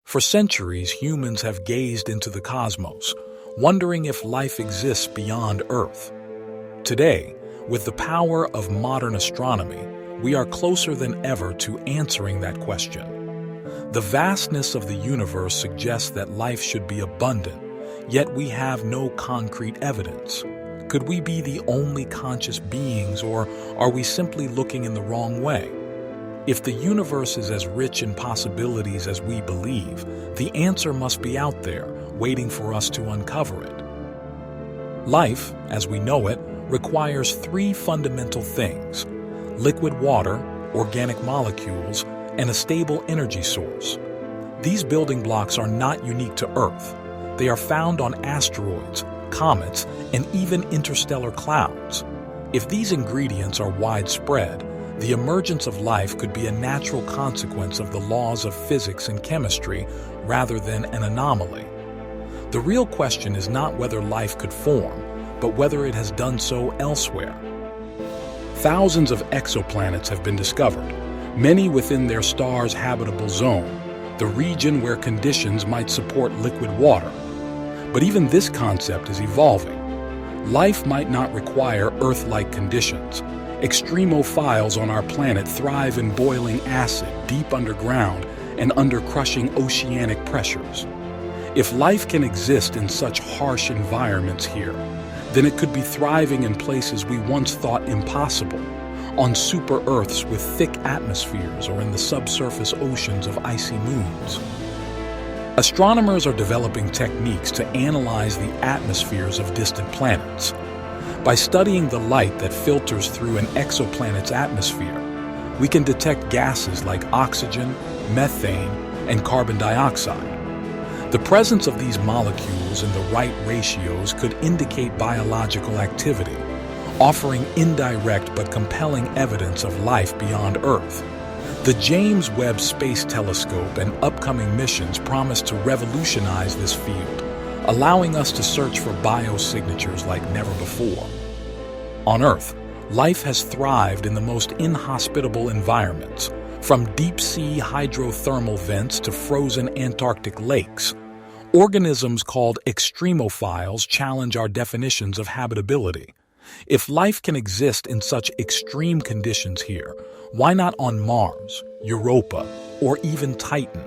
For centuries, humans have gazed into the cosmos, wondering if life exists beyond Earth. Today, with the power of modern astronomy, we are closer than ever to answering that question. The vastness of the universe suggests that life should be abundant, yet we have no concrete evidence. Could we be the only conscious beings, or are we simply looking in the wrong way? If the universe is as rich in possibilities as we believe, the answer must be out there, waiting for us to uncover it. Life, as we know it, requires three fundamental things: liquid water, organic molecules, and a stable energy source. These building blocks are not unique to Earth. They are found on asteroids, comets, and even interstellar clouds. If these ingredients are widespread, the emergence of life could be a natural consequence of the laws of physics and chemistry rather than an anomaly. The real question is not whether life could form, but whether it has done so elsewhere. Thousands of exoplanets have been discovered, many within their star's habitable zone, the region where conditions might support liquid water. But even this concept is evolving. Life might not require Earth-like conditions. Extremophiles on our planet thrive in boiling acid deep underground and under crushing oceanic pressures. If life can exist in such harsh environments here, then it could be thriving in places we once thought impossible, on super-Earths with thick atmospheres or in the subsurface oceans of icy moons. Astronomers are developing techniques to analyze the atmospheres of distant planets. By studying the light that filters through an exoplanet's atmosphere, we can detect gases like oxygen, methane, and carbon dioxide. The presence of these molecules in the right ratios could indicate biological activity, offering indirect but compelling evidence of life beyond Earth. The James Webb Space Telescope and upcoming missions promise to revolutionize this field, allowing us to search for biosignatures like never before. On Earth, life has thrived in the most inhospitable environments, from deep-sea hydrothermal vents to frozen Antarctic lakes. Organisms called extremophiles challenge our definitions of habitability. If life can exist in such extreme conditions here, why not on Mars, Europa, or even Titan?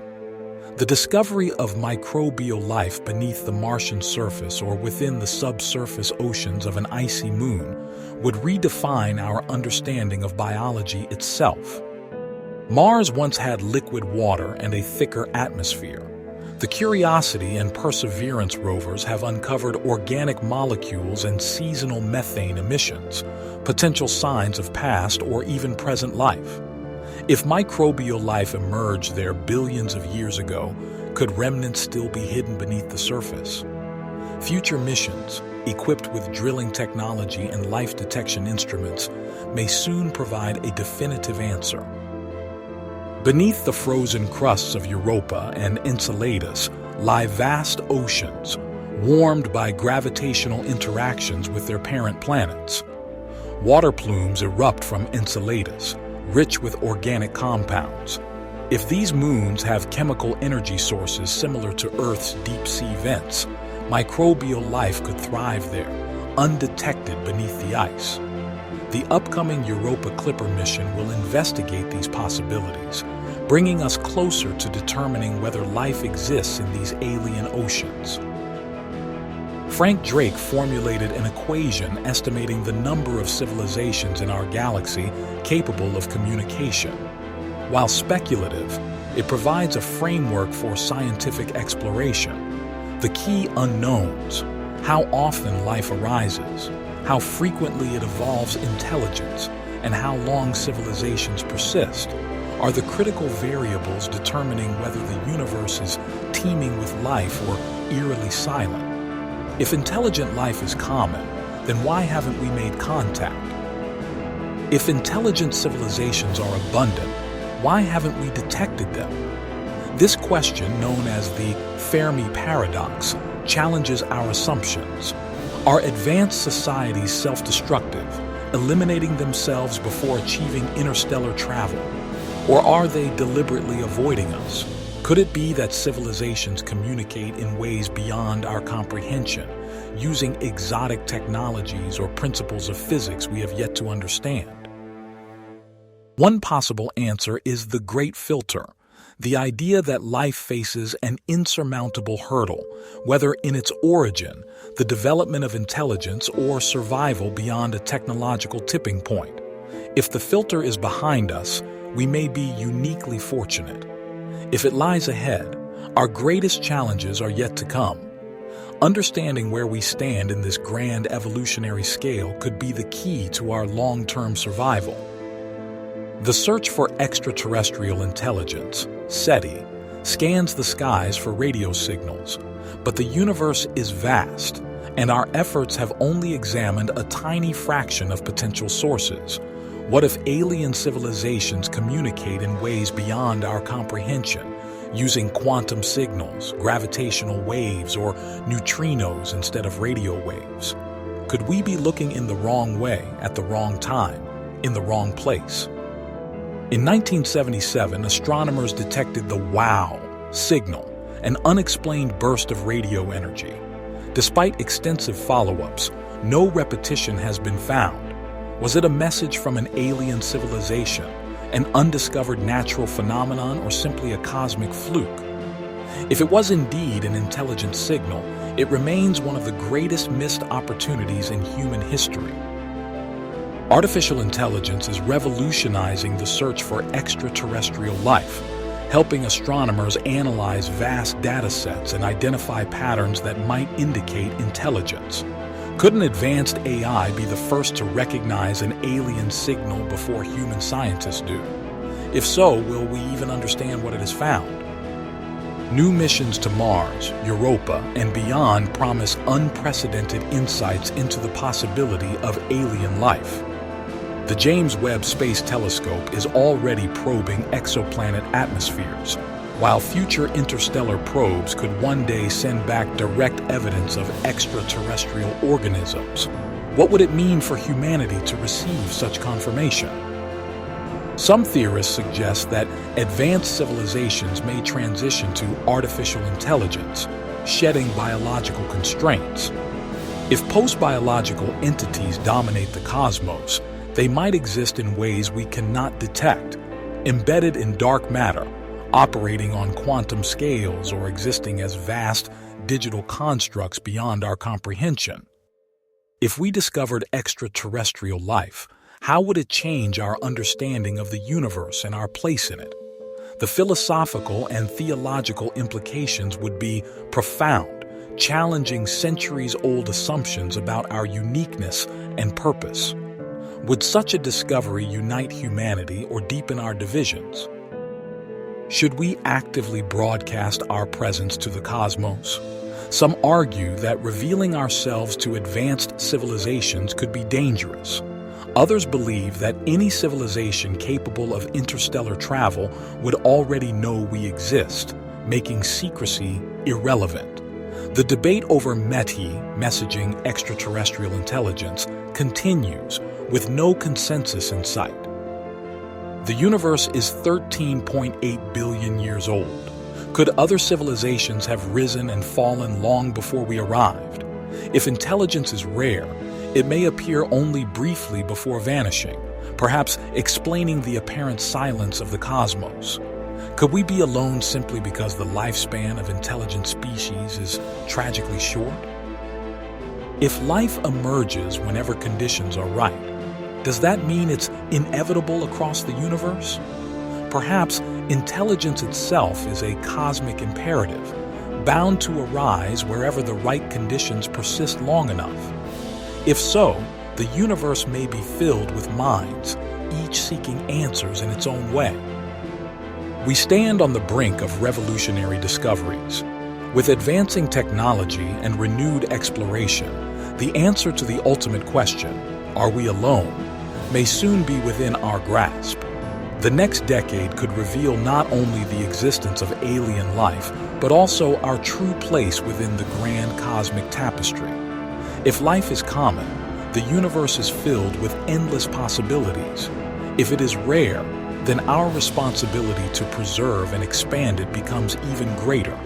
The discovery of microbial life beneath the Martian surface or within the subsurface oceans of an icy moon would redefine our understanding of biology itself. Mars once had liquid water and a thicker atmosphere. The Curiosity and Perseverance rovers have uncovered organic molecules and seasonal methane emissions, potential signs of past or even present life. If microbial life emerged there billions of years ago, could remnants still be hidden beneath the surface? Future missions, equipped with drilling technology and life detection instruments, may soon provide a definitive answer. Beneath the frozen crusts of Europa and Enceladus lie vast oceans, warmed by gravitational interactions with their parent planets. Water plumes erupt from Enceladus, rich with organic compounds. If these moons have chemical energy sources similar to Earth's deep-sea vents, microbial life could thrive there, undetected beneath the ice. The upcoming Europa Clipper mission will investigate these possibilities, bringing us closer to determining whether life exists in these alien oceans. Frank Drake formulated an equation estimating the number of civilizations in our galaxy capable of communication. While speculative, it provides a framework for scientific exploration. The key unknowns: how often life arises, how frequently it evolves intelligence, and how long civilizations persist, are the critical variables determining whether the universe is teeming with life or eerily silent. If intelligent life is common, then why haven't we made contact? If intelligent civilizations are abundant, why haven't we detected them? This question, known as the Fermi paradox, challenges our assumptions. Are advanced societies self-destructive, eliminating themselves before achieving interstellar travel? Or are they deliberately avoiding us? Could it be that civilizations communicate in ways beyond our comprehension, using exotic technologies or principles of physics we have yet to understand? One possible answer is the Great Filter, the idea that life faces an insurmountable hurdle, whether in its origin, the development of intelligence, or survival beyond a technological tipping point. If the filter is behind us, we may be uniquely fortunate. If it lies ahead, our greatest challenges are yet to come. Understanding where we stand in this grand evolutionary scale could be the key to our long-term survival. The search for extraterrestrial intelligence, SETI, scans the skies for radio signals, but the universe is vast, and our efforts have only examined a tiny fraction of potential sources. What if alien civilizations communicate in ways beyond our comprehension, using quantum signals, gravitational waves, or neutrinos instead of radio waves? Could we be looking in the wrong way at the wrong time, in the wrong place? In 1977, astronomers detected the WOW signal, an unexplained burst of radio energy. Despite extensive follow-ups, no repetition has been found. Was it a message from an alien civilization, an undiscovered natural phenomenon, or simply a cosmic fluke? If it was indeed an intelligent signal, it remains one of the greatest missed opportunities in human history. Artificial intelligence is revolutionizing the search for extraterrestrial life, helping astronomers analyze vast data sets and identify patterns that might indicate intelligence. Could an advanced AI be the first to recognize an alien signal before human scientists do? If so, will we even understand what it has found? New missions to Mars, Europa, and beyond promise unprecedented insights into the possibility of alien life. The James Webb Space Telescope is already probing exoplanet atmospheres, while future interstellar probes could one day send back direct evidence of extraterrestrial organisms. What would it mean for humanity to receive such confirmation? Some theorists suggest that advanced civilizations may transition to artificial intelligence, shedding biological constraints. If post-biological entities dominate the cosmos, they might exist in ways we cannot detect, embedded in dark matter, operating on quantum scales, or existing as vast digital constructs beyond our comprehension. If we discovered extraterrestrial life, how would it change our understanding of the universe and our place in it? The philosophical and theological implications would be profound, challenging centuries-old assumptions about our uniqueness and purpose. Would such a discovery unite humanity or deepen our divisions? Should we actively broadcast our presence to the cosmos? Some argue that revealing ourselves to advanced civilizations could be dangerous. Others believe that any civilization capable of interstellar travel would already know we exist, making secrecy irrelevant. The debate over METI, messaging extraterrestrial intelligence, continues, with no consensus in sight. The universe is 13.8 billion years old. Could other civilizations have risen and fallen long before we arrived? If intelligence is rare, it may appear only briefly before vanishing, perhaps explaining the apparent silence of the cosmos. Could we be alone simply because the lifespan of intelligent species is tragically short? If life emerges whenever conditions are right, does that mean it's inevitable across the universe? Perhaps intelligence itself is a cosmic imperative, bound to arise wherever the right conditions persist long enough. If so, the universe may be filled with minds, each seeking answers in its own way. We stand on the brink of revolutionary discoveries. With advancing technology and renewed exploration, the answer to the ultimate question, are we alone, may soon be within our grasp. The next decade could reveal not only the existence of alien life, but also our true place within the grand cosmic tapestry. If life is common, the universe is filled with endless possibilities. If it is rare, then our responsibility to preserve and expand it becomes even greater.